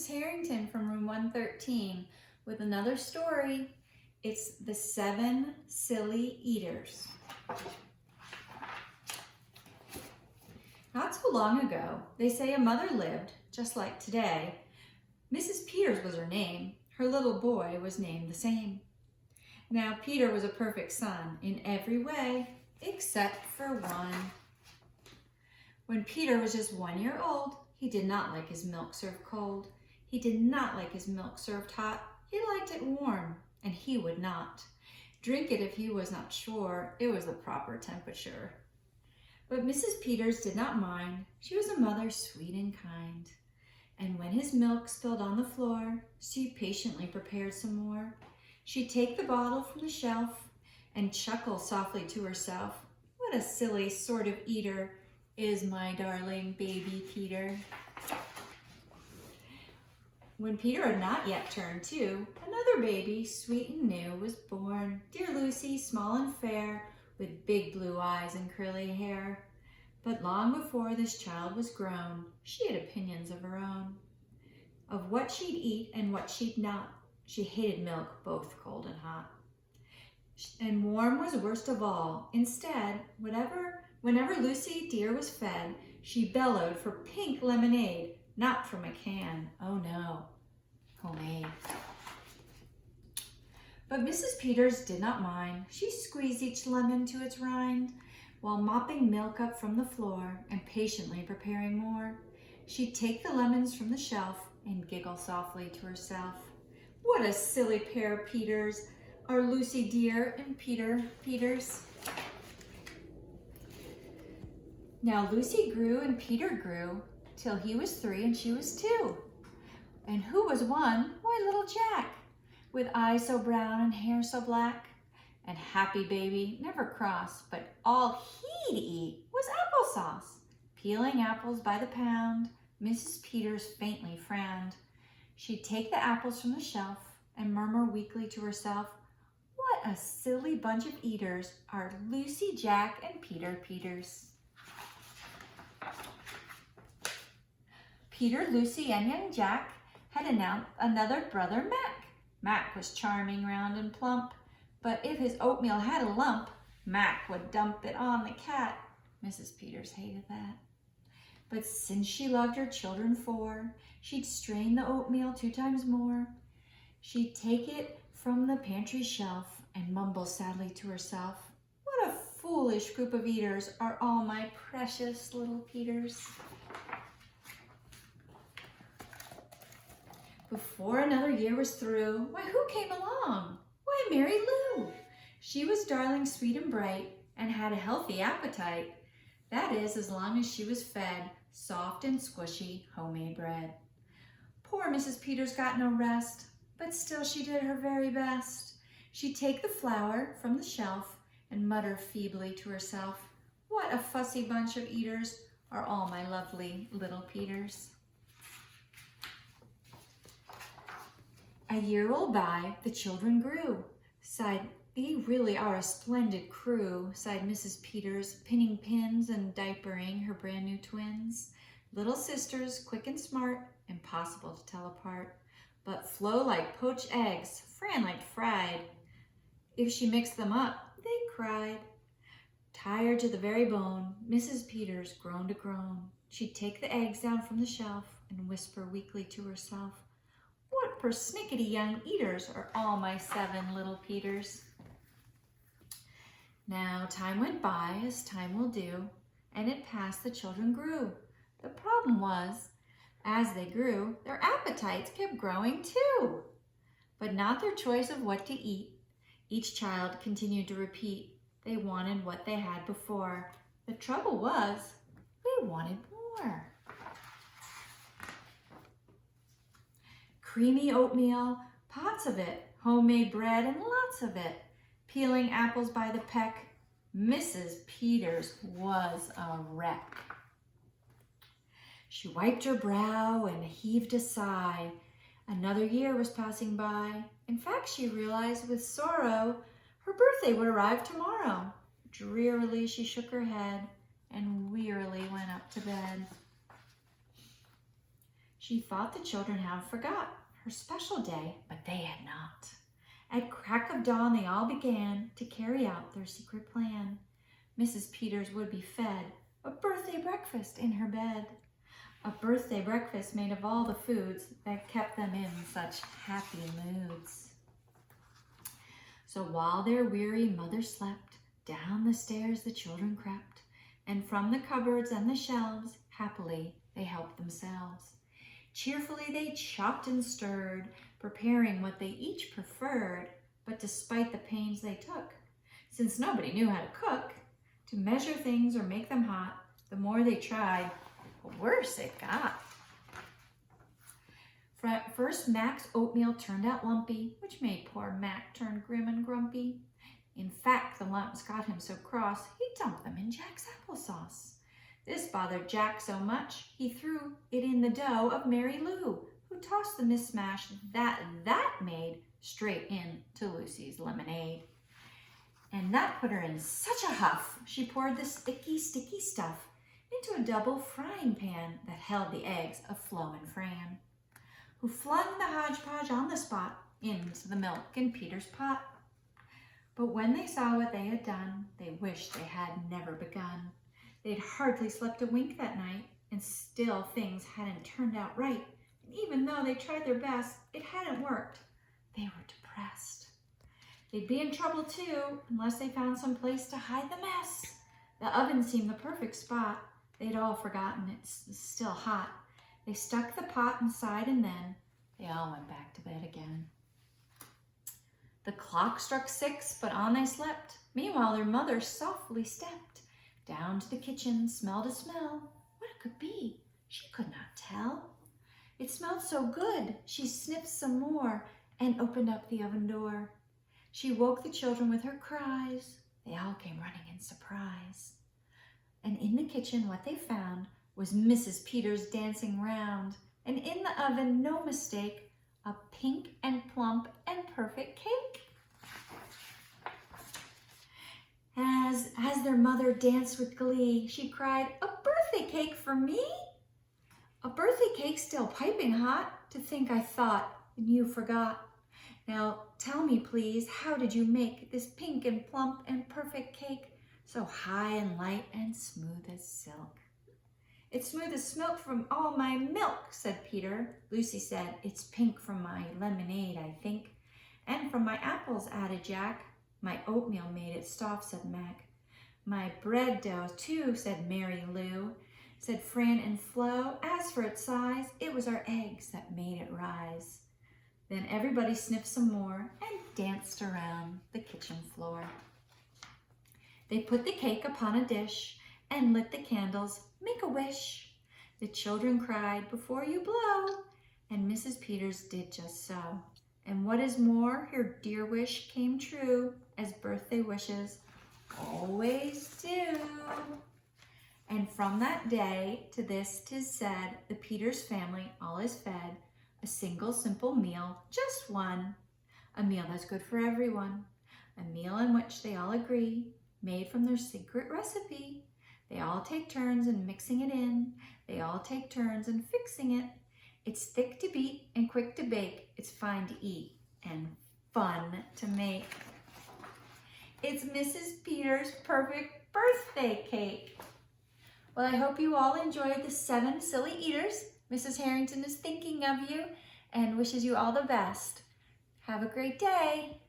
Harrington from room 113 with another story. It's The 7 Silly Eaters. Not so long ago, they say a mother lived, just like today. Mrs. Peters was her name. Her little boy was named the same. Now, Peter was a perfect son in every way, except for one. When Peter was just 1 year old, he did not like his milk served cold. He did not like his milk served hot. He liked it warm, and he would not drink it if he was not sure it was the proper temperature. But Mrs. Peters did not mind. She was a mother sweet and kind. And when his milk spilled on the floor, she patiently prepared some more. She'd take the bottle from the shelf and chuckle softly to herself. What a silly sort of eater is my darling baby Peter. When Peter had not yet turned 2, another baby, sweet and new, was born. Dear Lucy, small and fair, with big blue eyes and curly hair. But long before this child was grown, she had opinions of her own, of what she'd eat and what she'd not. She hated milk, both cold and hot. And warm was worst of all. Instead, whenever Lucy dear was fed, she bellowed for pink lemonade, not from a can, oh no, homemade. But Mrs. Peters did not mind. She squeezed each lemon to its rind, while mopping milk up from the floor and patiently preparing more. She'd take the lemons from the shelf and giggle softly to herself. What a silly pair of Peters are Lucy dear and Peter Peters. Now Lucy grew and Peter grew, till he was 3 and she was 2. And who was 1? Why, little Jack, with eyes so brown and hair so black. And happy baby, never cross, but all he'd eat was applesauce. Peeling apples by the pound, Mrs. Peters faintly frowned. She'd take the apples from the shelf and murmur weakly to herself, what a silly bunch of eaters are Lucy, Jack, and Peter Peters. Peter, Lucy, and young Jack had announced another brother, Mac. Mac was charming, round, and plump, but if his oatmeal had a lump, Mac would dump it on the cat. Mrs. Peters hated that. But since she loved her children 4, she'd strain the oatmeal 2 times more. She'd take it from the pantry shelf and mumble sadly to herself, what a foolish group of eaters are all my precious little Peters. Before another year was through, why, who came along? Why, Mary Lou. She was darling, sweet and bright, and had a healthy appetite. That is, as long as she was fed soft and squishy homemade bread. Poor Mrs. Peters got no rest, but still she did her very best. She'd take the flour from the shelf and mutter feebly to herself, what a fussy bunch of eaters are all my lovely little Peters. A year rolled by, the children grew. Sighed, they really are a splendid crew, sighed Mrs. Peters, pinning pins and diapering her brand new twins. Little sisters, quick and smart, impossible to tell apart, but flow like poached eggs, fran like fried. If she mixed them up, they cried. Tired to the very bone, Mrs. Peters groaned a groan. She'd take the eggs down from the shelf and whisper weakly to herself, what persnickety young eaters are all my 7 little Peters. Now time went by, as time will do, and it passed the children grew. The problem was, as they grew, their appetites kept growing too. But not their choice of what to eat. Each child continued to repeat. They wanted what they had before. The trouble was, they wanted more. Creamy oatmeal, pots of it, homemade bread, and lots of it. Peeling apples by the peck, Mrs. Peters was a wreck. She wiped her brow and heaved a sigh. Another year was passing by. In fact, she realized with sorrow her birthday would arrive tomorrow. Drearily she shook her head and wearily went up to bed. She thought the children had forgot her special day, but they had not. At crack of dawn, they all began to carry out their secret plan. Mrs. Peters would be fed a birthday breakfast in her bed. A birthday breakfast made of all the foods that kept them in such happy moods. So while their weary mother slept, down the stairs the children crept, and from the cupboards and the shelves, happily they helped themselves. Cheerfully they chopped and stirred, preparing what they each preferred, but despite the pains they took, since nobody knew how to cook, to measure things or make them hot, the more they tried, the worse it got. First, Mac's oatmeal turned out lumpy, which made poor Mac turn grim and grumpy. In fact, the lumps got him so cross, he dumped them in Jack's applesauce. This bothered Jack so much, he threw it in the dough of Mary Lou, who tossed the mismatch that made straight into Lucy's lemonade. And that put her in such a huff, she poured the sticky stuff into a double frying pan that held the eggs of Flo and Fran, who flung the hodgepodge on the spot into the milk in Peter's pot. But when they saw what they had done, they wished they had never begun. They'd hardly slept a wink that night, and still things hadn't turned out right. And even though they tried their best, it hadn't worked. They were depressed. They'd be in trouble too, unless they found some place to hide the mess. The oven seemed the perfect spot. They'd all forgotten it's still hot. They stuck the pot inside, and then they all went back to bed again. The clock struck 6, but on they slept. Meanwhile, their mother softly stepped down to the kitchen, smelled a smell. What it could be, she could not tell. It smelled so good, she sniffed some more and opened up the oven door. She woke the children with her cries. They all came running in surprise. And in the kitchen, what they found was Mrs. Peters dancing round, and in the oven, no mistake, a pink and plump and perfect cake. As their mother danced with glee, she cried, "A birthday cake for me? A birthday cake still piping hot? To think I thought and you forgot. Now tell me please, how did you make this pink and plump and perfect cake so high and light and smooth as silk?" "It's smooth as milk from all my milk," said Peter. Lucy said, "It's pink from my lemonade, I think." "And from my apples," added Jack. "My oatmeal made it soft," said Mac. "My bread dough, too," said Mary Lou. Said Fran and Flo, "As for its size, it was our eggs that made it rise." Then everybody sniffed some more and danced around the kitchen floor. They put the cake upon a dish and lit the candles, "Make a wish." The children cried, "Before you blow," and Mrs. Peters did just so. And what is more, her dear wish came true, as birthday wishes always do. And from that day to this 'tis said, the Peters family all is fed a single simple meal, just one. A meal that's good for everyone. A meal in which they all agree, made from their secret recipe. They all take turns in mixing it in. They all take turns in fixing it. It's thick to beat and quick to bake. It's fine to eat and fun to make. It's Mrs. Peters' perfect birthday cake. Well, I hope you all enjoyed the 7 silly eaters. Mrs. Harrington is thinking of you and wishes you all the best. Have a great day.